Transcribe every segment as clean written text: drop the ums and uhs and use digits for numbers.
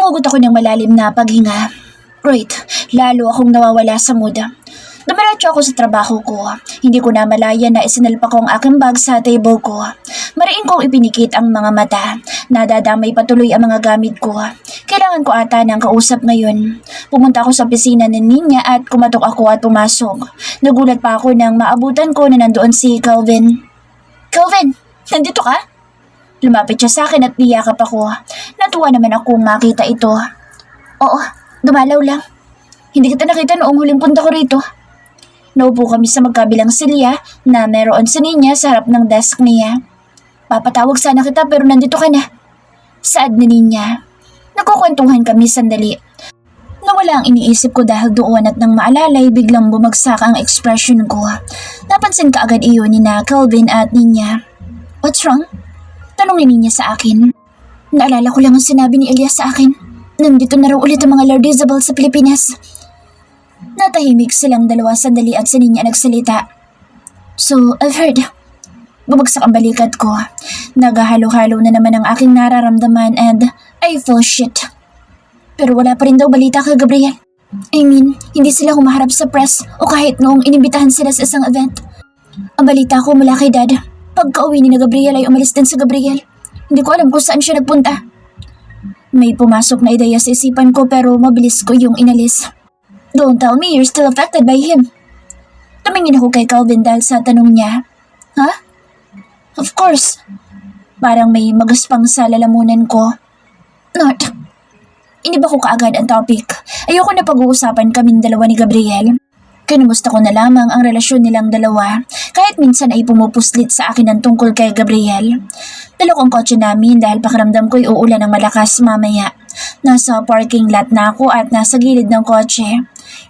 Humugot ako ng malalim na paghinga. Right, lalo akong nawawala sa mood. Dumiretso ako sa trabaho ko. Hindi ko na malaya na isinalpa ko ang aking bag sa table ko. Mariin kong ipinikit ang mga mata. Nadadamay patuloy ang mga gamit ko. Kailangan ko ata ng kausap ngayon. Pumunta ako sa opisina ni Ninya at kumatok ako at pumasok. Nagulat pa ako nang maabutan ko na nandoon si Calvin. Calvin, nandito ka? Lumapit siya sa akin at niyakap ako. Natuwa naman akong makita ito. Oo, dumalaw lang. Hindi kita nakita noong huling punta ko rito. Naupo kami sa magkabilang silya na meron si Ninya sa harap ng desk niya. Papatawag sana kita pero nandito ka na. Saad ni Ninya. Nagkukwentuhan kami sandali. Nawala ang iniisip ko dahil doon at nang maalalay biglang bumagsak ang ekspresyon ko. Napansin ka agad iyon ni na Calvin at Ninya. What's wrong? Tanong ni Ninya sa akin. Naalala ko lang ang sinabi ni Elias sa akin. Nandito na raw ulit ang mga Lord Isabel sa Pilipinas. Natahimik silang dalawa sandali at si Ninya nagsalita. So, I've heard. Bumagsak ang balikat ko. Nagahalo-halo na naman ang aking nararamdaman and I feel shit. Pero wala pa rin daw balita kay Gabriel. I mean, hindi sila humaharap sa press o kahit noong inimbitahan sila sa isang event. Ang balita ko mula kay Dad, pagka-uwi ni na Gabriel ay umalis din sa Gabriel. Hindi ko alam kung saan siya nagpunta. May pumasok na ideya sa isipan ko pero mabilis ko yung inalis. Don't tell me you're still affected by him. Tumingin ako kay Calvin dahil sa tanong niya. Huh? Of course. Parang may magaspang sa lalamunan ko. Not. Iniba ko kaagad ang topic. Ayoko na pag-uusapan kaming dalawa ni Gabriel. Kinumusta ko na lamang ang relasyon nilang dalawa. Kahit minsan ay pumupuslit sa akin ang tungkol kay Gabriel. Dala ko ang kotse namin dahil pakiramdam ko'y uulan ng malakas mamaya. Nasa parking lot na ako at nasa gilid ng kotse.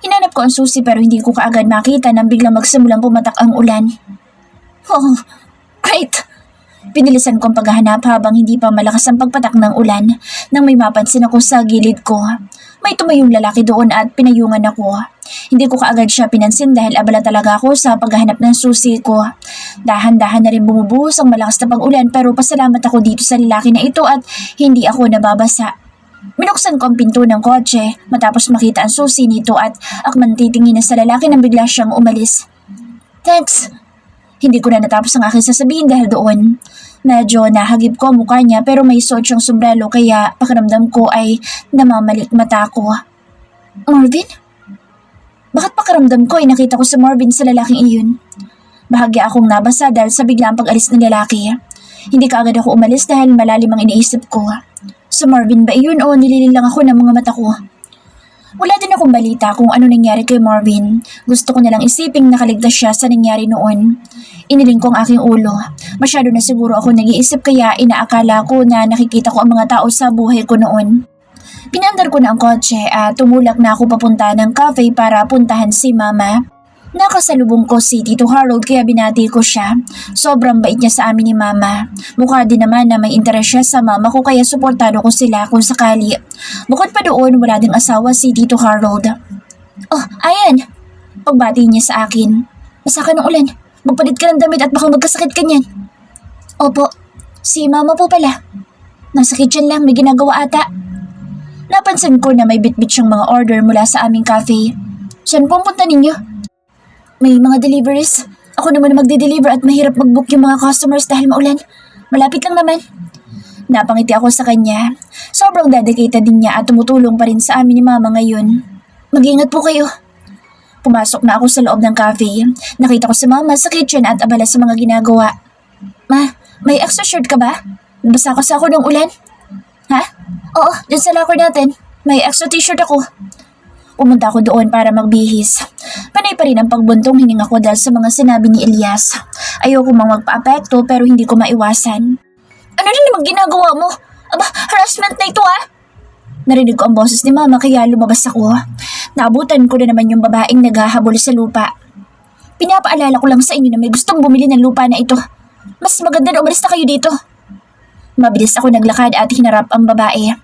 Hinanap ko ang susi pero hindi ko kaagad makita nang biglang magsimulang pumatak ang ulan. Oh, great! Pinilisan kong paghahanap habang hindi pa malakas ang pagpatak ng ulan nang may mapansin ako sa gilid ko. May tumayong lalaki doon at pinayungan ako. Hindi ko kaagad siya pinansin dahil abala talaga ako sa paghahanap ng susi ko. Dahan-dahan na rin bumubuhos ang malakas na pag-ulan pero pasalamat ako dito sa lalaki na ito at hindi ako nababasa. Binuksan ko ang pinto ng kotse matapos makita ang susi nito at akman titingin na sa lalaki nang bigla siyang umalis. Thanks! Hindi ko na natapos ang aking sasabihin dahil doon. Medyo nahagip ko ang mukha niya pero may suot siyang sombrero kaya pakiramdam ko ay namamalik mata ko. Marvin? Bakit pakiramdam ko ay nakita ko si Marvin sa lalaking iyon? Bahagya akong nabasa dahil sa biglang pag-alis ng lalaki. Hindi kaagad ako umalis dahil malalim ang iniisip ko. Si Marvin ba iyon o nilililang ako ng mga mata ko? Wala din akong balita kung ano nangyari kay Marvin. Gusto ko nalang isiping nakaligtas siya sa nangyari noon. Iniling ko ang aking ulo. Masyado na siguro ako nag-iisip kaya inaakala ko na nakikita ko ang mga tao sa buhay ko noon. Pinandar ko na ang kotse at tumulak na ako papunta ng cafe para puntahan si Mama. Nakasalubong ko si Tito Harold kaya binati ko siya. Sobrang bait niya sa amin ni Mama. Mukha din naman na may interes siya sa mama ko kaya suportado ko sila kung sakali. Bukod pa doon, wala ding asawa si Tito Harold. Oh, ayan! Pagbati niya sa akin. Basa ka ng ulan. Magpalit ka ng damit at baka magkasakit ka niyan. Opo, si Mama po pala. Nasa kitchen lang, may ginagawa ata. Napansin ko na may bitbit siyang mga order mula sa aming cafe. Saan pumunta ninyo? May mga deliveries. Ako naman na magde-deliver at mahirap mag-book yung mga customers dahil maulan. Malapit lang naman. Napangiti ako sa kanya. Sobrang dedicated din niya at tumutulong pa rin sa amin ni Mama ngayon. Mag-ingat po kayo. Pumasok na ako sa loob ng cafe. Nakita ko si Mama sa kitchen at abala sa mga ginagawa. Ma, may extra shirt ka ba? Nabasa kasi ako ng ulan. Ha? Oo, dyan sa locker natin. May extra t-shirt ako. Pumunta ako doon para magbihis. Panay pa rin ang pagbuntong hininga ko dahil sa mga sinabi ni Elias. Ayoko mang magpa-apekto pero hindi ko maiwasan. Ano na naman ginagawa mo? Aba, harassment na ito ah! Narinig ko ang boses ni Mama kaya lumabas ako. Naabutan ko na naman yung babaeng naghahabol sa lupa. Pinapaalala ko lang sa inyo na may gustong bumili ng lupa na ito. Mas maganda na umalis na kayo dito. Mabilis ako naglakad at hinarap ang babae.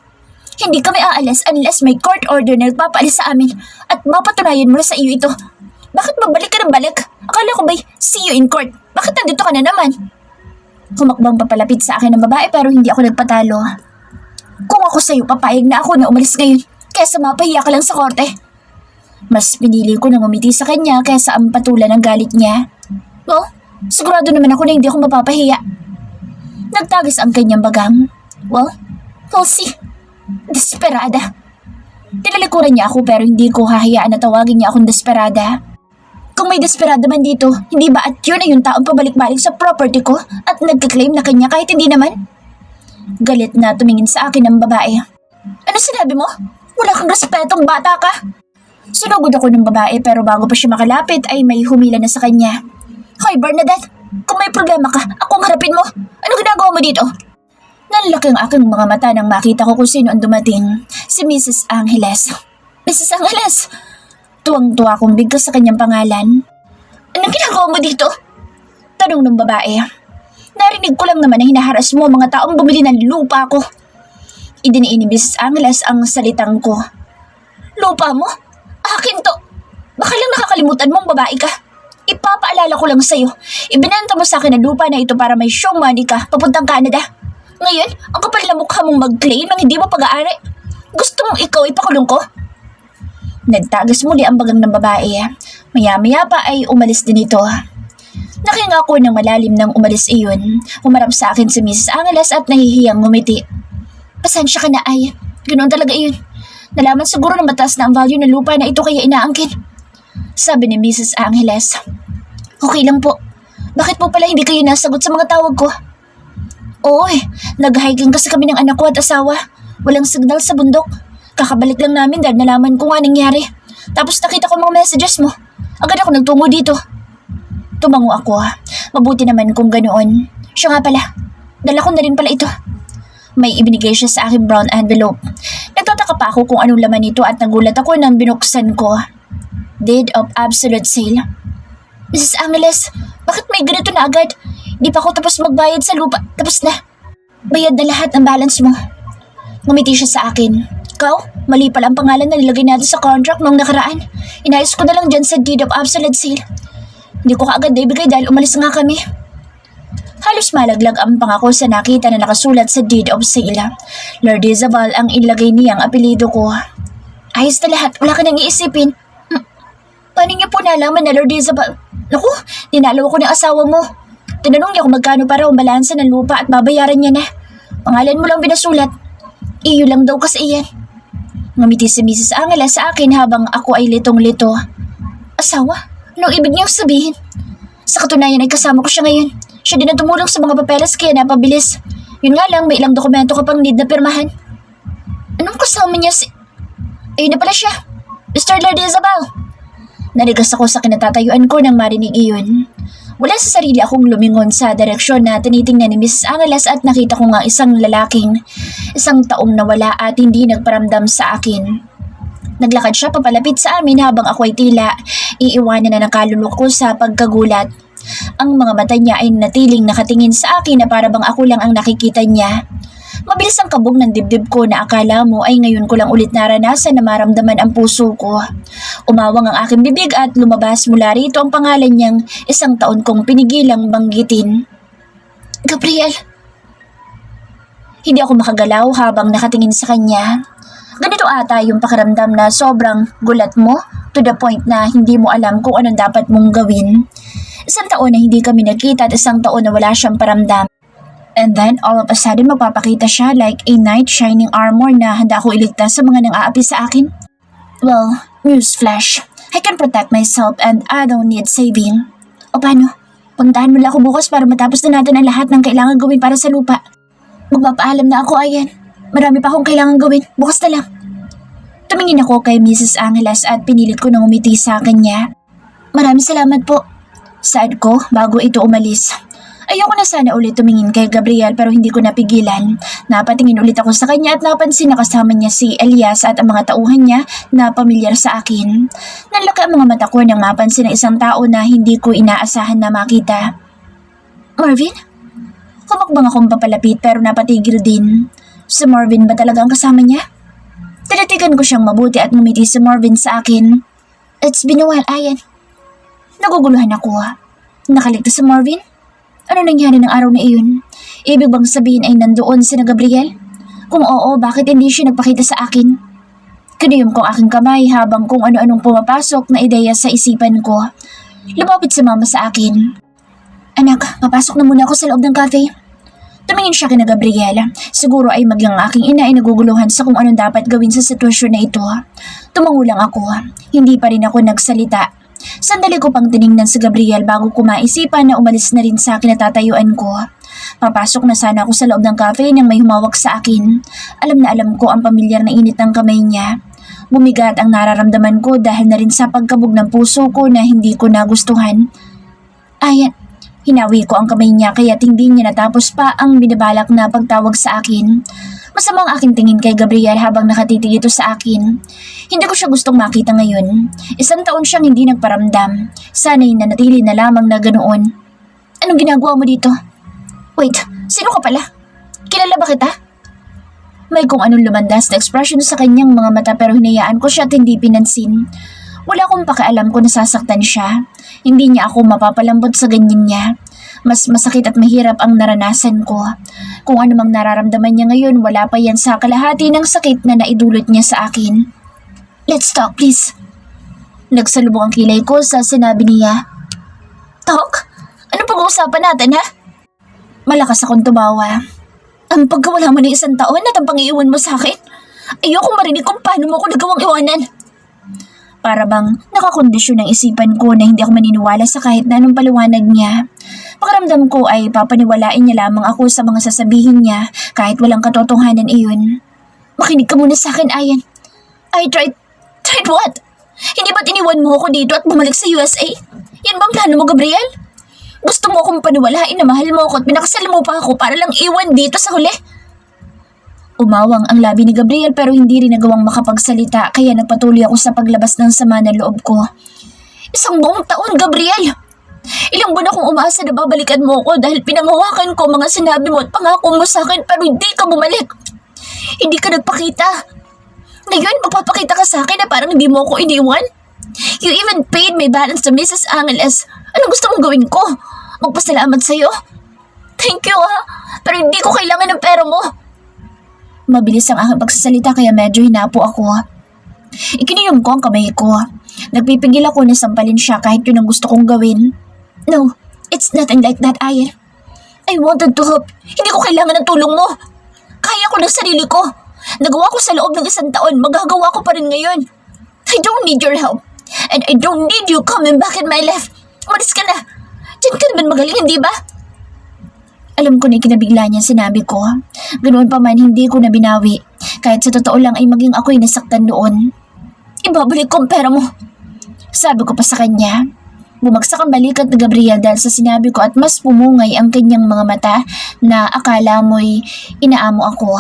Hindi kami aalis unless may court order na nagpapaalis sa amin at mapatunayan mo na sa iyo ito. Bakit magbalik ka ng balik? Akala ko ba'y see you in court? Bakit nandito ka na naman? Humakbang papalapit sa akin ng babae pero hindi ako nagpatalo. Kung ako sa'yo, papayag na ako na umalis ngayon kaysa mapahiya ka lang sa korte. Mas pinili ko na ngumiti sa kanya kaysa ang patulan ng galit niya. Well, sigurado naman ako na hindi ako mapapahiya. Nagtagis ang kanyang bagang. Well, we'll see. Desperada. Tinalikuran niya ako pero hindi ko hahayaan na tawagin niya akong desperada. Kung may desperada man dito, hindi ba at yun ay yung taong pabalik-balik sa property ko at nagka-claim na kanya kahit hindi naman? Galit na tumingin sa akin ang babae. Ano sinabi mo? Wala kang respetong bata ka. Sunugod ako ng babae pero bago pa siya makalapit ay may humila na sa kanya. Hoy Bernadette, kung may problema ka, akong harapin mo. Ano ginagawa mo dito? Nanlaki ang aking mga mata nang makita ko kung sino ang dumating. Si Mrs. Angeles. Mrs. Angeles! Tuwang-tuwa kong bigkas sa kanyang pangalan. Anong ginagawa mo dito? Tanong ng babae. Narinig ko lang naman na hinaharas mo mga taong bumili ng lupa ko. Idiniin ni Mrs. Angeles ang salitang ko. Lupa mo? Akin to. Baka lang nakakalimutan mong babae ka. Ipapaalala ko lang sa'yo. Ibinenta mo sa akin ang lupa na ito para may show money ka papuntang Canada. Ngayon, ang kapal na mukha mong mag-claim ng hindi mo pag-aari. Gusto mong ikaw ipakulong ko? Nagtagas muli ang bagang ng babae. Maya-maya pa ay umalis din ito. Nakinga ko ng malalim nang umalis iyon. Humarap sa akin si Mrs. Angeles at nahihiyang ngumiti. Pasensya ka na ay. Ganoon talaga iyon. Nalaman siguro ng mataas na ang value ng lupa na ito kaya inaangkin. Sabi ni Mrs. Angeles. Okay lang po. Bakit po pala hindi kayo nasagot sa mga tawag ko? Oo nag-hiking kasi kami ng anak ko at asawa. Walang signal sa bundok. Kakabalik lang namin dahil nalaman ko nga nangyari. Tapos nakita ko mga messages mo. Agad ako nagtungo dito. Tumango ako. Mabuti naman kung ganoon. Siya nga pala. Dala ko na rin pala ito. May ibinigay siya sa aking brown envelope. Nagtataka pa ako kung anong laman nito at nagulat ako nang binuksan ko. Deed of absolute sale. Mrs. Angeles, bakit may ganito na agad? Di pa ako tapos magbayad sa lupa. Tapos na. Bayad na lahat ng balance mo. Ngumiti siya sa akin. Ikaw, mali pala ang pangalan na nilagay natin sa contract noong nakaraan. Inayos ko na lang dyan sa deed of absolute sale. Hindi ko kaagad naibigay dahil umalis nga kami. Halos malaglag ang pangako sa nakita na nakasulat sa deed of sale. Lord Isabel ang ilagay niyang apelido ko. Ayos na lahat, wala ka nang iisipin. Paano niyo po nalaman na Lord Isabel? Naku, dinalaw ko ng asawa mo. Tinanong niya kung magkano para ang balansa ng lupa at babayaran niya na. Pangalan mo lang binasulat. Iyo lang daw kasi iyan. Ngumiti si Mrs. Angeles sa akin habang ako ay litong-lito. Asawa? Anong ibig niyang sabihin? Sa katunayan ay kasama ko siya ngayon. Siya din ang tumulong sa mga papeles kaya napabilis. Yun nga lang, may ilang dokumento ka pang need na pirmahan. Anong kasama niya si... Ayun na pala siya. Mr. Lord Isabel. Narigas ako sa kinatatayuan ko nang marinig iyon. Wala sa sarili akong lumingon sa direksyon na tinitingnan ni Mrs. Angeles at nakita ko nga isang taong nawala at hindi nagparamdam sa akin. Naglakad siya papalapit sa amin habang ako ay tila iiwanan na ng kaluluwa ko sa pagkagulat. Ang mga mata niya ay natiling nakatingin sa akin na para bang ako lang ang nakikita niya. Mabilis ang kabog ng dibdib ko na akala mo ay ngayon ko lang ulit naranasan na maramdaman ang puso ko. Umawang ang aking bibig at lumabas mula rito ang pangalan niyang isang taon kong pinigilang banggitin. Gabriel! Hindi ako makagalaw habang nakatingin sa kanya. Ganito ata yung pakiramdam na sobrang gulat mo to the point na hindi mo alam kung anong dapat mong gawin. Isang taon na hindi kami nagkita at isang taon na wala siyang paramdam. And then, all of a sudden, magpapakita siya like a knight shining armor na handa ako iligtas sa mga nang-aapi sa akin. Well, newsflash. I can protect myself and I don't need saving. O paano? Puntahan mo lang ako bukas para matapos na natin ang lahat ng kailangan gawin para sa lupa. Magpapaalam na ako, ayan. Marami pa akong kailangan gawin. Bukas na lang. Tumingin ako kay Mrs. Angeles at pinilit ko na umiti sa kanya. Maraming salamat po. Saad ko bago ito umalis. Ayoko na sana ulit tumingin kay Gabriel pero hindi ko napigilan. Napatingin ulit ako sa kanya at napansin na kasama niya si Elias at ang mga tauhan niya na pamilyar sa akin. Nanlaki ang mga mata ko nang mapansin ng isang tao na hindi ko inaasahan na makita. Marvin? Kumakbang akong papalapit pero napatigil din. Si Marvin ba talaga ang kasama niya? Tinatigan ko siyang mabuti at ngumiti si Marvin sa akin. It's been a while, Ayan. Naguguluhan ako. Nakaligtas si Marvin? Ano nangyari ng araw na iyon? Ibig bang sabihin ay nandoon si na Gabriel? Kung oo, bakit hindi siya nagpakita sa akin? Kinuyom ko ang aking kamay habang kung ano-anong pumapasok na ideya sa isipan ko. Lumapit si mama sa akin. Anak, papasok na muna ako sa loob ng cafe. Tumingin siya kina Gabriela. Siguro ay maging ang aking ina ay naguguluhan sa kung anong dapat gawin sa sitwasyon na ito. Tumango lang ako. Hindi pa rin ako nagsalita. Sandali ko pang tiningnan si Gabriel bago ko maisipan na umalis na rin sa kinatatayuan ko. Papasok na sana ako sa loob ng cafe nang may humawak sa akin. Alam na alam ko ang pamilyar na init ng kamay niya. Bumigat ang nararamdaman ko dahil na rin sa pagkabog ng puso ko na hindi ko nagustuhan. Ayan, hinawi ko ang kamay niya kaya't hindi niya natapos pa ang binabalak na pagtawag sa akin. Masama ang aking tingin kay Gabriel habang nakatitig ito sa akin. Hindi ko siya gustong makita ngayon. 1 taon siyang hindi nagparamdam. Sana'y nanatili na lamang na ganoon. Anong ginagawa mo dito? Wait, sino ka pala? Kilala ba kita? May kung anong lumandas na ekspresyon sa kanyang mga mata pero hinayaan ko siya at hindi pinansin. Wala akong pakialam kung nasasaktan siya. Hindi niya ako mapapalambot sa ganyan niya. Mas masakit at mahirap ang naranasan ko. Kung ano mang nararamdaman niya ngayon, wala pa yan sa kalahati ng sakit na naidulot niya sa akin. Let's talk, please. Nagsalubong ang kilay ko sa sinabi niya. Talk? Ano pag-uusapan natin, ha? Malakas akong tumawa. Ang pagkawala mo ng 1 taon at ang pangiiwan mo sa akin? Ayokong marinig kung paano mo ako nagawang iwanan. Para bang nakakondisyon ng isipan ko na hindi ako maniniwala sa kahit na anong paliwanag niya. Pakiramdam ko ay papaniwalain niya lamang ako sa mga sasabihin niya kahit walang katotohanan iyon. Makinig ka muna sa akin, Ayan. I tried what? Hindi ba't iniwan mo ako dito at bumalik sa USA? Yan bang plano mo, Gabriel? Gusto mo akong paniwalain na mahal mo ako at pinakasal mo pa ako para lang iwan dito sa huli? Umawang ang labi ni Gabriel pero hindi rin nagawang makapagsalita kaya nagpatuloy ako sa paglabas ng sama ng loob ko. 1 buong taon, Gabriel! Ilang buwan akong umaasa na babalikan mo ako dahil pinangawakan ko mga sinabi mo at pangako mo sa akin pero hindi ka bumalik. Hindi ka nagpakita. Ngayon, magpapakita ka sa akin na parang hindi mo ako iniwan? You even paid my balance to Mrs. Angeles. Anong gusto mong gawin ko? Magpasalamat sa'yo? Thank you, ha? Pero hindi ko kailangan ng pera mo. Mabilis ang aking pagsasalita kaya medyo hinapo ako. Ikiniyom ko ang kamay ko. Nagpipigil ako na sampalin siya kahit yun ang gusto kong gawin. No, it's nothing like that, Ayan. I wanted to help. Hindi ko kailangan ng tulong mo. Kaya ko ng sarili ko. Nagawa ko sa loob ng 1 taon. Magagawa ko pa rin ngayon. I don't need your help. And I don't need you coming back in my life. Umalis ka na. Diyan ka naman magaling, hindi ba? Alam ko na ikinabigla niya sinabi ko. Ganoon pa man hindi ko na binawi. Kahit sa totoo lang ay maging ako'y nasaktan noon. Ibabalik ko ang pera mo. Sabi ko pa sa kanya. Bumagsak ang balikat ni Gabriel dahil sa sinabi ko at mas pumungay ang kanyang mga mata na akala mo'y inaamo ako.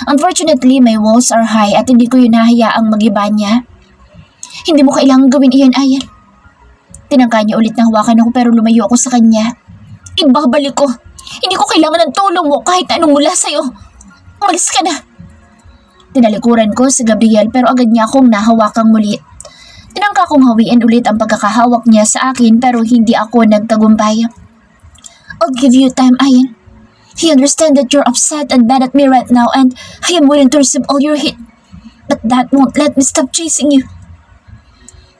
Unfortunately, my walls are high at hindi ko yun hahayaang mag-iba niya. Hindi mo kailangang gawin iyan, Ayan. Tinangka niya ulit na hawakan ako pero lumayo ako sa kanya. Ibabalik ko. Hindi ko kailangan ng tulong mo kahit anong mula sa'yo. Umalis ka na. Tinalikuran ko si Gabriel pero agad niya akong nahawakang muli. Tinangka kong hawiin ulit ang pagkakahawak niya sa akin pero hindi ako nagtagumpay. I'll give you time, Ayan. I understand that you're upset and mad at me right now and I am willing to receive all your hate. But that won't let me stop chasing you.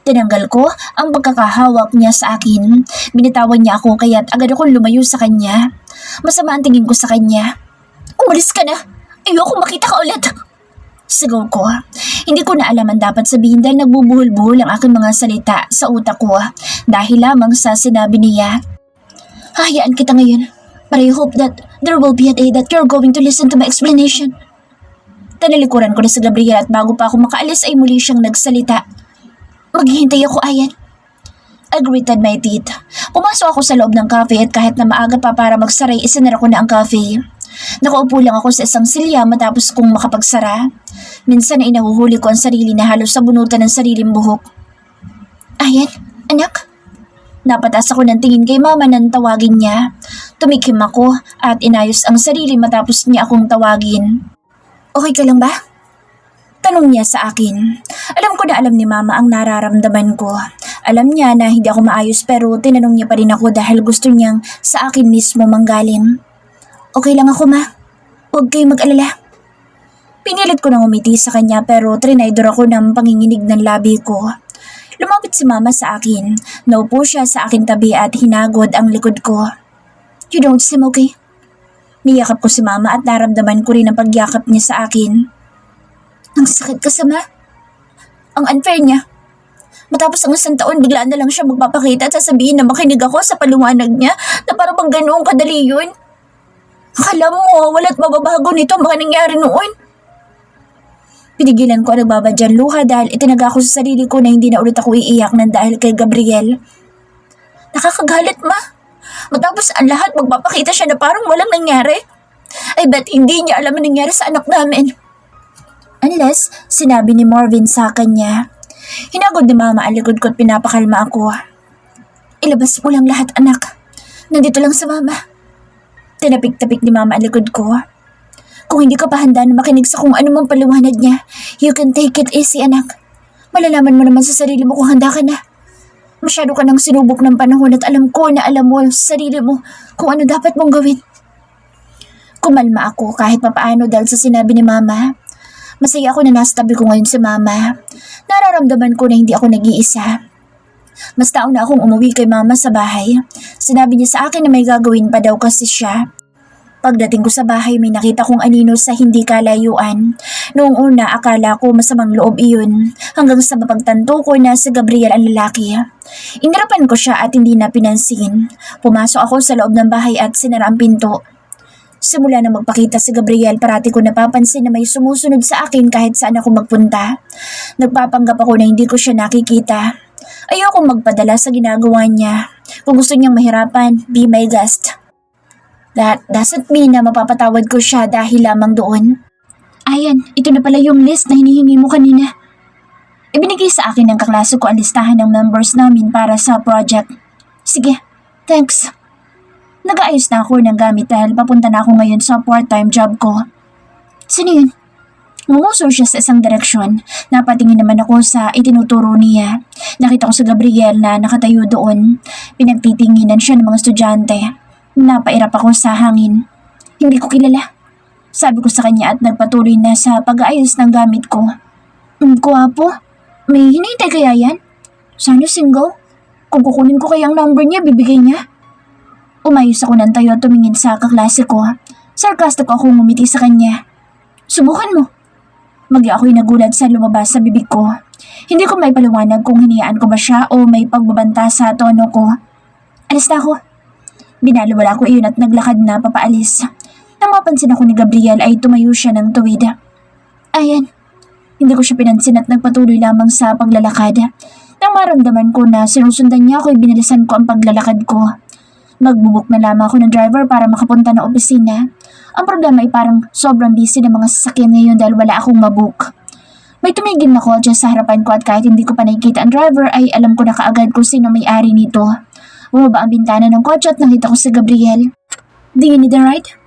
Tinanggal ko ang pagkakahawak niya sa akin. Binitawan niya ako kaya't agad akong lumayo sa kanya. Masama ang tingin ko sa kanya. Umalis ka na! Ayoko makita ka ulit! Sigaw ko. Hindi ko na alam ang dapat sabihin dahil nagbubuhol-buhol ang aking mga salita sa utak ko dahil lamang sa sinabi niya. Hayaan kita ngayon, but I hope that there will be a day that you're going to listen to my explanation. Tanalikuran ko na si Gabriel at bago pa ako makaalis ay muli siyang nagsalita. Maghihintay ako, Ayan. I gritted my teeth. Pumasok ako sa loob ng cafe at kahit na maaga pa para magsaray, isinara ko na ang cafe. Nakaupo lang ako sa isang silya matapos kong makapagsara. Minsan ay nahuhuli ko ang sarili na halos sa bunutan ng sariling buhok. Ayan, anak. Napatas ako ng tingin kay mama nang tawagin niya. Tumikim ako at inayos ang sarili matapos niya akong tawagin. Okay ka lang ba? Tanong niya sa akin. Alam ko na alam ni mama ang nararamdaman ko. Alam niya na hindi ako maayos pero tinanong niya pa rin ako dahil gusto niyang sa akin mismo manggaling. Okay lang ako, ma. Huwag kayong mag-alala. Pinilit ko nang umiti sa kanya pero trinaydor ako ng panginginig ng labi ko. Lumapit si mama sa akin. Naupo siya sa aking tabi at hinagod ang likod ko. You don't seem okay. Niyakap ko si mama at naramdaman ko rin ang pagyakap niya sa akin. Ang sakit kasama. Ang unfair niya. Matapos ang isang taon, biglaan na lang siya magpapakita at sasabihin na makinig ako sa paliwanag niya na para bang ganoong kadali yun. Akala mo, wala't mababago nito ang mga nangyari noon. Pinigilan ko ang nagbabadyang luha dahil itinaga ko sa sarili ko na hindi na ulit ako iiyak ng dahil kay Gabriel. Nakakagalit, ma. Matapos ang lahat, magpapakita siya na parang walang nangyari. I bet hindi niya alam ang nangyari sa anak namin. Unless, sinabi ni Marvin sa kanya. Hinagod ni mama ang likod ko at pinapakalma ako. Ilabas mo lang lahat, anak. Nandito lang sa mama. Tinapik-tapik ni mama ang likod ko. Kung hindi ka pa handa na makinig sa kung anumang paliwanag niya, you can take it easy, anak. Malalaman mo naman sa sarili mo kung handa ka na. Masyado ka nang sinubok ng panahon at alam ko na alam mo sa sarili mo kung ano dapat mong gawin. Kumalma ako kahit papaano dahil sa sinabi ni mama. Masaya ako na nasa tabi ko ngayon si mama. Nararamdaman ko na hindi ako nag-iisa. Mas taon na akong umuwi kay mama sa bahay. Sinabi niya sa akin na may gagawin pa daw kasi siya. Pagdating ko sa bahay, may nakita kong anino sa hindi kalayuan. Noong una, akala ko masamang loob iyon. Hanggang sa mapagtanto ko na si Gabriel ang lalaki. Inirapan ko siya at hindi na pinansin. Pumasok ako sa loob ng bahay at sinara ang pinto. Simula na magpakita si Gabriel, parati ko napapansin na may sumusunod sa akin kahit saan ako magpunta. Nagpapanggap ako na hindi ko siya nakikita. Ayokong magpadala sa ginagawa niya. Kung gusto niyang mahirapan, be my guest. That doesn't mean na mapapatawad ko siya dahil lamang doon. Ayan, ito na pala yung list na hinihingi mo kanina. Ibinigay sa akin ng kaklase ko ang listahan ng members namin para sa project. Sige, thanks. Nag-aayos na ako ng gamit dahil papunta na ako ngayon sa part-time job ko. Sino yun? Ngumusor siya sa isang direksyon. Napatingin naman ako sa itinuturo niya. Nakita ko si Gabriel na nakatayo doon. Pinagtitinginan siya ng mga estudyante. Napairap ako sa hangin. Hindi ko kilala. Sabi ko sa kanya at nagpatuloy na sa pag-aayos ng gamit ko. Guwapo. May hinihintay kaya yan? Sana single? Kung kukunin ko kaya ang number niya, bibigay niya. Umayos ako ng tayo at tumingin sa kaklase ko. Sarcastic akong ngumiti sa kanya. Subukan mo. Magya ako'y nagulat sa lumabas sa bibig ko. Hindi ko may paliwanag kung hiniyaan ko ba siya o may pagbabanta sa tono ko. Alis na ako. Binaliwala ko iyon at naglakad na papaalis. Nang mapansin ako ni Gabriel ay tumayo siya ng tuwid. Ayan. Hindi ko siya pinansin at nagpatuloy lamang sa paglalakad. Nang maramdaman ko na sinusundan niya ako, binalisan ko ang paglalakad ko. Magbubuk na lamang ako ng driver para makapunta ng opisina. Ang problema ay parang sobrang busy ng mga sasakyan ngayon dahil wala akong mabook. May tumigil na kotse sa harapan ko at kahit hindi ko pa nakikita ang driver ay alam ko na kaagad kung sino may-ari nito. Bumaba ang bintana ng kotse at nakita ko si Gabriel. Do you need a ride?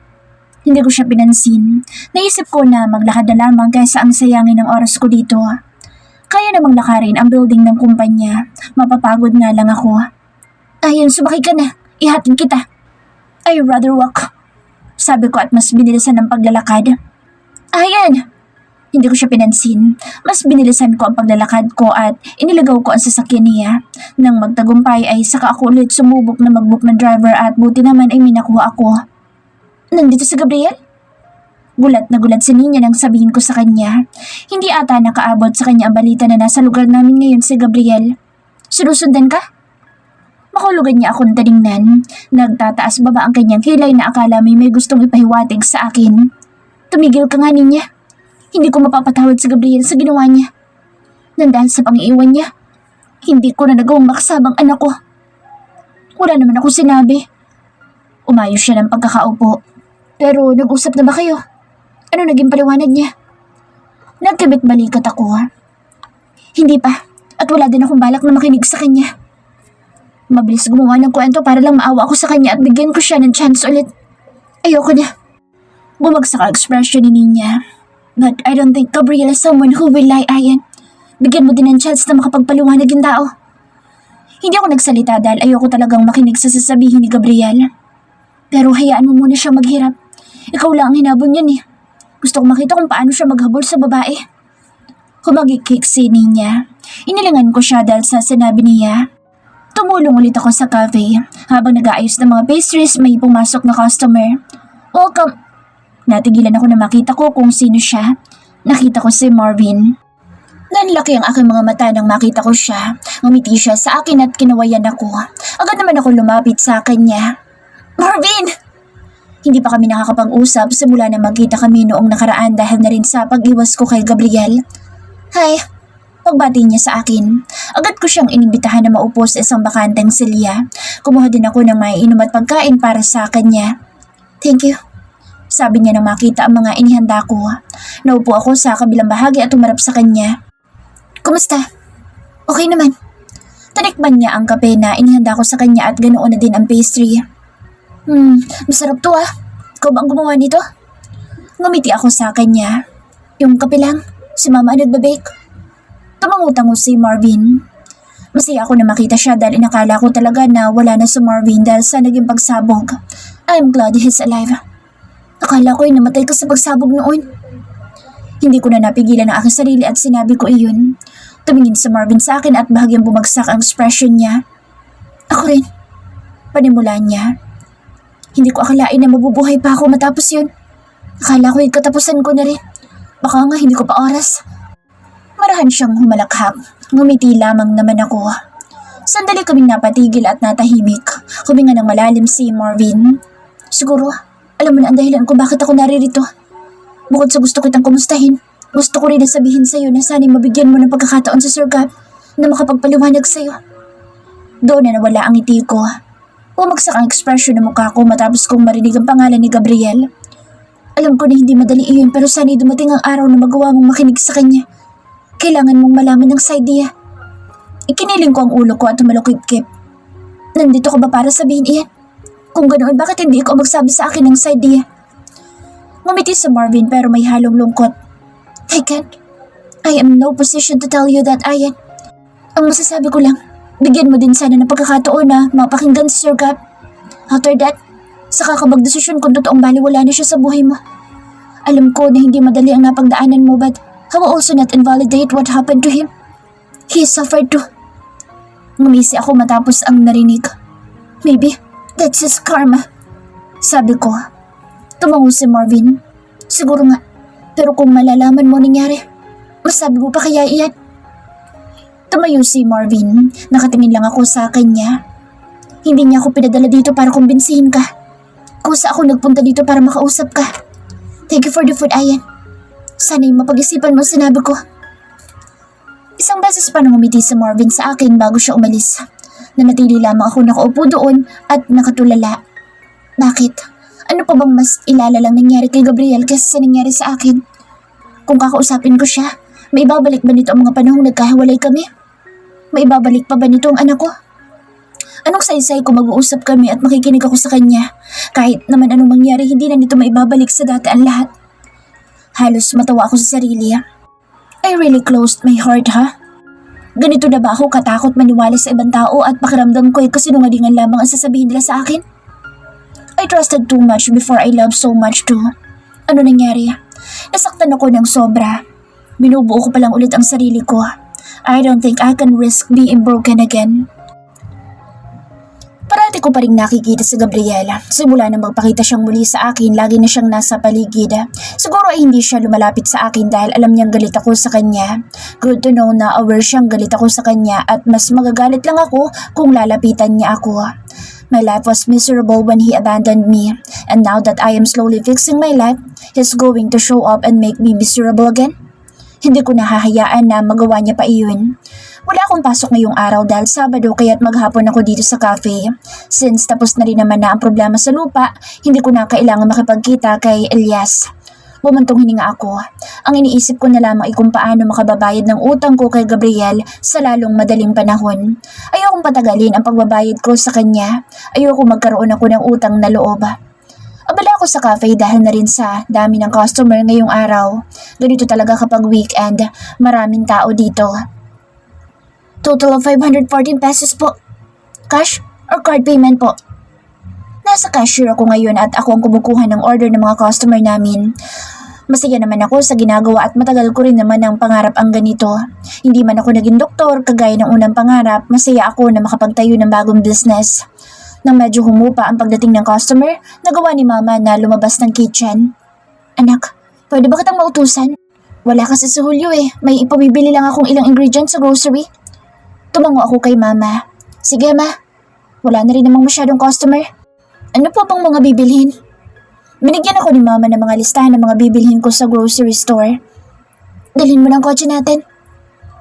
Hindi ko siya pinansin. Naisip ko na maglakad na lamang kaysa ang sayangin ng oras ko dito. Kaya namang lakarin ang building ng kumpanya. Mapapagod nga lang ako. Ayun, sumakay ka na. Ihatid kita. I'd rather walk. Sabi ko at mas binilisan ng paglalakad. Ayan! Hindi ko siya pinansin. Mas binilisan ko ang paglalakad ko at inilagaw ko ang sasakyan niya. Nang magtagumpay ay saka ako ulit sumubok na mag-book ng driver at buti naman ay minakuha ako. Nandito si Gabriel? Gulat na gulat si Ninya nang sabihin ko sa kanya. Hindi ata nakaabot sa kanya ang balita na nasa lugar namin ngayon si Gabriel. Sinusundan ka? Makulugan niya akong tiningnan. Nagtataas baba ang kanyang kilay na akala may gustong ipahiwatig sa akin. Tumigil ka nga niya. Hindi ko mapapatawad si Gabriel sa ginawa niya. Nandahil sa pang-iiwan niya, hindi ko na nagawang makasabang anak ko. Wala naman ako sinabi. Umayos siya ng pagkakaupo. Pero nag-usap na ba kayo? Ano naging paliwanag niya? Nagkabit balikat ako. Hindi pa. At wala din akong balak na makinig sa kanya. Mabilis gumawa ng kwento para lang maawa ako sa kanya at bigyan ko siya ng chance ulit. Ayoko na. Bumagsak ang expression ni Ninya. But I don't think Gabriel is someone who will lie, Ayan. Bigyan mo din ng chance na makapagpaliwanag yung tao. Hindi ako nagsalita dahil ayoko talagang makinig sa sasabihin ni Gabriel. Pero hayaan mo muna siyang maghirap. Ikaw lang ang hinabon niyan eh. Gusto kong makita kung paano siya maghabol sa babae. Humagikik si Ninya. Inilingan ko siya dahil sa sinabi niya. Tumulong ulit ako sa cafe. Habang nag-aayos ng mga pastries, may pumasok na customer. Welcome. Natigilan ako na makita ko kung sino siya. Nakita ko si Marvin. Nanlaki ang aking mga mata nang makita ko siya. Ngumiti siya sa akin at kinawayan ako. Agad naman ako lumapit sa kanya. Marvin! Hindi pa kami nakakapag-usap simula na magkita kami noong nakaraan dahil na rin sa pag-iwas ko kay Gabriel. Hi! Pagbati niya sa akin. Agad ko siyang inimbitahan na maupo sa isang bakanteng silya. Kumuha din ako ng may inom at pagkain para sa kanya. Thank you. Sabi niya nang makita ang mga inihanda ko. Naupo ako sa kabilang bahagi at umarap sa kanya. Kumusta? Okay naman. Tanikman niya ang kape na inihanda ko sa kanya at ganoon na din ang pastry. Masarap to ah. Ikaw ba ang gumawa nito? Ngumiti ako sa kanya. Yung kape lang, si mama nagbe-bake. Tumangutango si Marvin. Masaya ako na makita siya dahil inakala ko talaga na wala na si Marvin dahil sa naging pagsabog. I'm glad he's alive. Akala ko ay namatay ka sa pagsabog noon. Hindi ko na napigilan ang aking sarili at sinabi ko iyon. Tumingin si Marvin sa akin at bahagyang bumagsak ang expression niya. Ako rin. Panimula niya. Hindi ko akalain na mabubuhay pa ako matapos yun. Akala ko yung katapusan ko na rin. Baka nga hindi ko pa oras. Marahan siyang humalakhak. Ngumiti lamang naman ako. Sandali kaming napatigil at natahimik. Huminga ng malalim si Marvin. Siguro, alam mo na ang dahilan kung bakit ako naririto. Bukod sa gusto kitang kumustahin, gusto ko rin na sabihin sa'yo na sana'y mabigyan mo ng pagkakataon sa Sir Gab na makapagpaliwanag sa'yo. Doon na nawala ang ngiti ko. Bumagsak ang ekspresyon ng mukha ko matapos kong marinig ang pangalan ni Gabriel. Alam ko na hindi madali iyon pero sana'y dumating ang araw na magawa mong makinig sa kanya. Kailangan mong malaman ng side niya. Ikiniling ko ang ulo ko at tumalukip-kip. Nandito ka ba para sabihin iyan? Kung ganoon, bakit hindi ikaw magsabi sa akin ng side niya? Ngumiti si Marvin pero may halong lungkot. I can't. I am in no position to tell you that, Ayan. Ang masasabi ko lang, bigyan mo din sana ng pagkakataon na mapakinggan si Sir Gab. After that, saka ka magdesisyon kung totoong baliwala na siya sa buhay mo. Alam ko na hindi madali ang napagdaanan mo but I will also not invalidate what happened to him. He suffered too. Ngumisi ako matapos ang narinig. Maybe that's his karma. Sabi ko. Tumango si Marvin. Siguro nga. Pero kung malalaman mo nangyari, masabi mo pa kaya iyan? Tumayo si Marvin. Nakatingin lang ako sa kanya. Hindi niya ako pinadala dito para kumbinsihin ka. Kusa ako nagpunta dito para makausap ka. Thank you for the food, Ayan. Sana'y mapag-isipan mo sinabi ko. Isang beses pa nang umiti si Marvin sa akin bago siya umalis. Nanatili lamang ako nakaupo doon at nakatulala. Bakit? Ano pa bang mas ilalalang nangyari kay Gabriel kaysa sa nangyari sa akin? Kung kakausapin ko siya, may babalik ba nito ang mga panahong nagkahiwalay kami? May babalik pa ba nito ang anak ko? Anong saysay kung mag-uusap kami at makikinig ako sa kanya? Kahit naman anong mangyari, hindi na nito maibabalik sa dati ang lahat. Halos matawa ako sa sarili. I really closed my heart, ha? Ganito na ba ako katakot maniwala sa ibang tao at pakiramdam ko ay kasinungalingan lamang ang sasabihin nila sa akin? I trusted too much before I loved so much too. Ano nangyari? Nasaktan ako ng sobra. Binubuo ko palang ulit ang sarili ko. I don't think I can risk being broken again. Parati ko pa rin nakikita si Gabriela. Simula na magpakita siyang muli sa akin, lagi na siyang nasa paligid. Siguro ay hindi siya lumalapit sa akin dahil alam niyang galit ako sa kanya. Good to know na aware siyang galit ako sa kanya at mas magagalit lang ako kung lalapitan niya ako. My life was miserable when he abandoned me, and now that I am slowly fixing my life, he's going to show up and make me miserable again. Hindi ko nahahayaan na magawa niya pa iyon. Wala akong pasok ngayong araw dahil Sabado kaya't maghapon ako dito sa cafe. Since tapos na rin naman na ang problema sa lupa, hindi ko na kailangan makipagkita kay Elias. Bumantong hininga ako. Ang iniisip ko na lamang ay kung paano makababayad ng utang ko kay Gabriel sa lalong madaling panahon. Ayokong patagalin ang pagbabayad ko sa kanya. Ayoko magkaroon ako ng utang na loob. Abala ako sa cafe dahil na rin sa dami ng customer ngayong araw. Ganito talaga kapag weekend, maraming tao dito. Total of 514 pesos po. Cash or card payment po? Nasa cashier ako ngayon at ako ang kumukuha ng order ng mga customer namin. Masaya naman ako sa ginagawa at matagal ko rin naman ang pangarap ang ganito. Hindi man ako naging doktor kagaya ng unang pangarap, masaya ako na makapagtayo ng bagong business. Nang medyo humupa ang pagdating ng customer, nagawa ni Mama na lumabas ng kitchen. Anak, pwede ba kitang mautusan? Wala kasi sa Hulyo eh, may ipabibili lang akong ilang ingredients sa grocery. Tumango ako kay Mama. Sige Ma, wala na rin namang masyadong customer. Ano po bang mga bibilhin? Binigyan ako ni Mama ng mga listahan ng mga bibilhin ko sa grocery store. Dalhin mo ng kotse natin.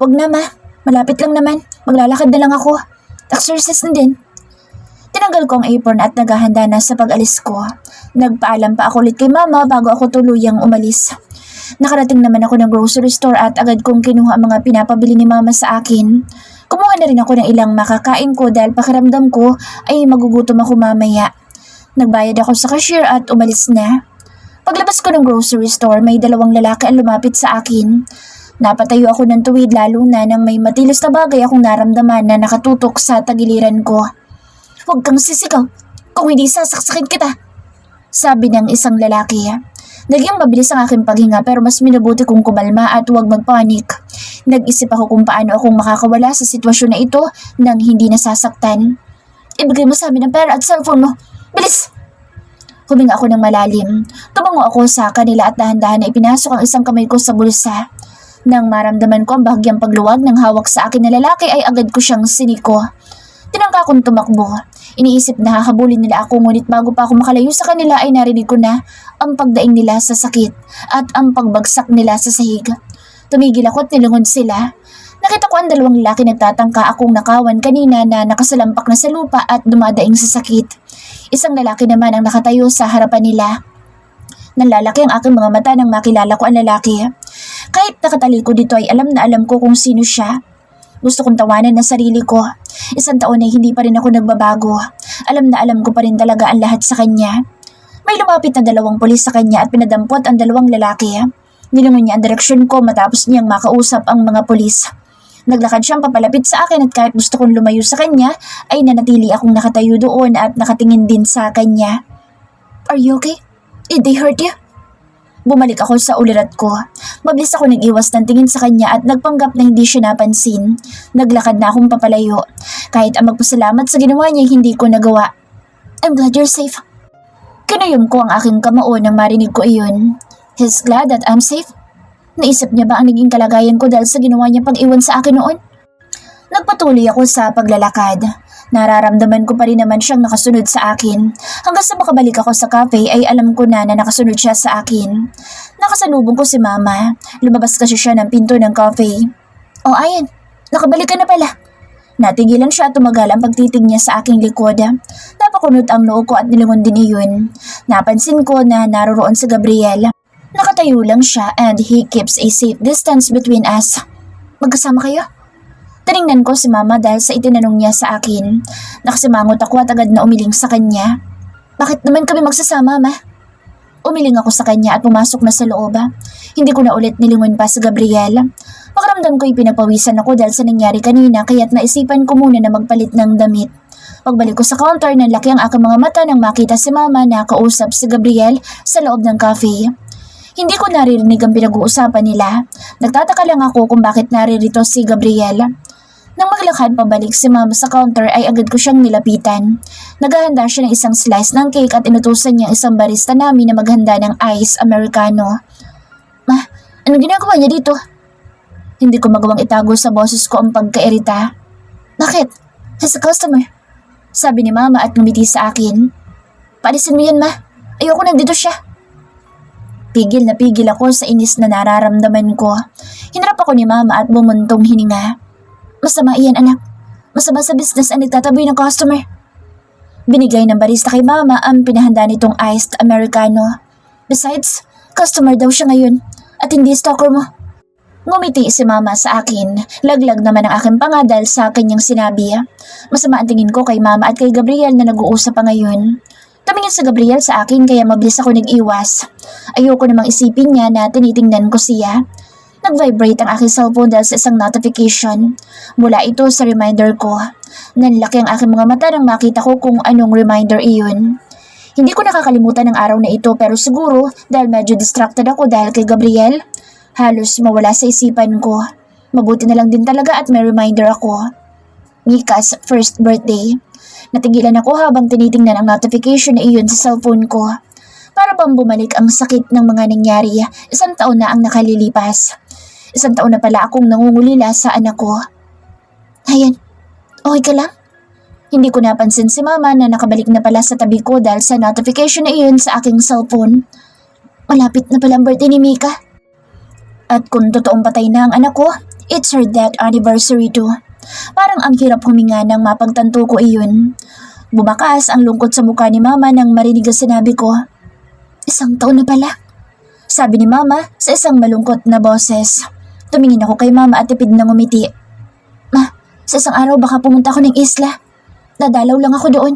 Wag na Ma, malapit lang naman. Maglalakad na lang ako. Exercise na din. Tinanggal ko ang apron at naghahanda na sa pag-alis ko. Nagpaalam pa ako ulit kay Mama bago ako tuluyang umalis. Nakarating naman ako ng grocery store at agad kong kinuha ang mga pinapabili ni Mama sa akin. Kumuha na rin ako ng ilang makakain ko dahil pakiramdam ko ay magugutom ako mamaya. Nagbayad ako sa cashier at umalis na. Paglabas ko ng grocery store, may dalawang lalaki ang lumapit sa akin. Napatayo ako ng tuwid lalo na nang may matilos na bagay akong naramdaman na nakatutok sa tagiliran ko. Huwag kang sisigaw, kung hindi sasaksakin kita, sabi ng isang lalaki. Naging mabilis ang aking paghinga pero mas minabuti kong kumalma at huwag magpanik. Nag-isip ako kung paano akong makakawala sa sitwasyon na ito nang hindi nasasaktan. Ibigay mo sa amin ang pera at cellphone mo. Bilis! Huminga ako ng malalim. Tumango ako sa kanila at dahan-dahan na ipinasok ang isang kamay ko sa bulsa. Nang maramdaman ko ang bahagyang pagluwag ng hawak sa akin na lalaki ay agad ko siyang siniko. Tinangka akong tumakbo. Iniisip na hahabulin nila ako ngunit bago pa ako makalayo sa kanila ay narinig ko na ang pagdaing nila sa sakit at ang pagbagsak nila sa sahig. Tumigil ako at nilungod sila. Nakita ko ang dalawang lalaki nagtatangka akong nakawan kanina na nakasalampak na sa lupa at dumadaing sa sakit. Isang lalaki naman ang nakatayo sa harapan nila. Nalalaki ang aking mga mata nang makilala ko ang lalaki. Kahit nakatalikod dito ay alam na alam ko kung sino siya. Gusto kong tawanan na sarili ko. Isang taon ay hindi pa rin ako nagbabago. Alam na alam ko pa rin talaga ang lahat sa kanya. May lumapit na dalawang pulis sa kanya at pinadampot ang dalawang lalaki. Nilingon niya ang direksyon ko matapos niyang makausap ang mga pulis. Naglakad siyang papalapit sa akin at kahit gusto kong lumayo sa kanya, ay nanatili akong nakatayo doon at nakatingin din sa kanya. Are you okay? Did they hurt you? Bumalik ako sa ulirat ko. Mabilis ako nag-iwas ng tingin sa kanya at nagpanggap na hindi siya napansin. Naglakad na akong papalayo. Kahit ang magpasalamat sa ginawa niya, hindi ko nagawa. I'm glad you're safe. Kinayom ko ang aking kamao nang marinig ko iyon. He's glad that I'm safe. Naisip niya ba ang naging kalagayan ko dahil sa ginawa niya pag-iwan sa akin noon? Nagpatuloy ako sa paglalakad. Nararamdaman ko pa rin naman siyang nakasunod sa akin. Hanggang sa makabalik ako sa cafe ay alam ko na nakasunod siya sa akin. Nakasalubong ko si Mama. Lumabas kasi siya ng pinto ng cafe. Oh ayan, nakabalik ka na pala. Natigilan siya at tumagal ang pagtitig niya sa aking likod. Napakunot ang noo ko at nilingon din iyon. Napansin ko na naroroon si Gabriel. Nakatayo lang siya and he keeps a safe distance between us. Magkasama kayo? Tiningnan ko si Mama dahil sa itinanong niya sa akin. Nakasimangot ako at agad na umiling sa kanya. Bakit naman kami magsasama, Ma? Umiling ako sa kanya at pumasok na sa loob. Hindi ko na ulit nilingon pa si Gabriel. Pakiramdam ko'y pinapawisan ako dahil sa nangyari kanina kaya't naisipan ko muna na magpalit ng damit. Pagbalik ko sa counter, nanlaki ang aking mga mata nang makita si Mama na kausap si Gabriel sa loob ng cafe. Hindi ko naririnig ang pinag-uusapan nila. Nagtataka lang ako kung bakit naririto si Gabriel. Nang maglakad pabalik si Mama sa counter ay agad ko siyang nilapitan. Naghahanda siya ng isang slice ng cake at inutusan niya isang barista namin na maghanda ng ice americano. Ma, anong ginagawa niya dito? Hindi ko magawang itago sa boses ko ang pagkairita. Bakit? He's a customer. Sabi ni Mama at ngumiti sa akin. Paalisin mo yan, Ma. Ayoko nandito siya. Pigil na pigil ako sa inis na nararamdaman ko. Hinarap ako ni Mama at bumuntong hininga. Masama iyan, anak. Masama sa business ang nagtataboy ng customer. Binigay ng barista kay Mama ang pinahanda nitong iced americano. Besides, customer daw siya ngayon at hindi stalker mo. Ngumiti si Mama sa akin. Laglag naman ang aking panga dahil sa kanyang sinabi. Masama ang tingin ko kay Mama at kay Gabriel na nag-uusap pa ngayon. Tumingin si Gabriel sa akin kaya mabilis ako nag-iwas. Ayoko namang isipin niya na tinitingnan ko siya. Nag-vibrate ang aking cellphone dahil sa isang notification. Mula ito sa reminder ko. Nanlaki ang aking mga mata nang makita ko kung anong reminder iyon. Hindi ko nakakalimutan ang araw na ito pero siguro dahil medyo distracted ako dahil kay Gabriel, halos mawala sa isipan ko. Mabuti na lang din talaga at may reminder ako. Mika's first birthday. Natigilan ako habang tinitingnan ang notification na iyon sa cellphone ko. Para bang bumalik ang sakit ng mga nangyari, 1 taon na ang nakalilipas. 1 taon na pala akong nangungulila sa anak ko. Ayan, okay ka lang? Hindi ko napansin si mama na nakabalik na pala sa tabi ko dahil sa notification na iyon sa aking cellphone. Malapit na pala ang birthday ni Mika. At kung totoong patay na ang anak ko, it's her death anniversary too. Parang ang hirap huminga nang mapagtanto ko iyon. Bumakas ang lungkot sa mukha ni mama nang marinig ang sinabi ko. 1 taon na pala. Sabi ni mama sa isang malungkot na boses. Tumingin ako kay mama at tipid na ngumiti. Ma, sa isang araw baka pumunta ako ng isla. Dadalaw lang ako doon.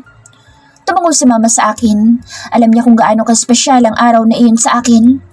Tumango si mama sa akin. Alam niya kung gaano kaspesyal ang araw na iyon sa akin.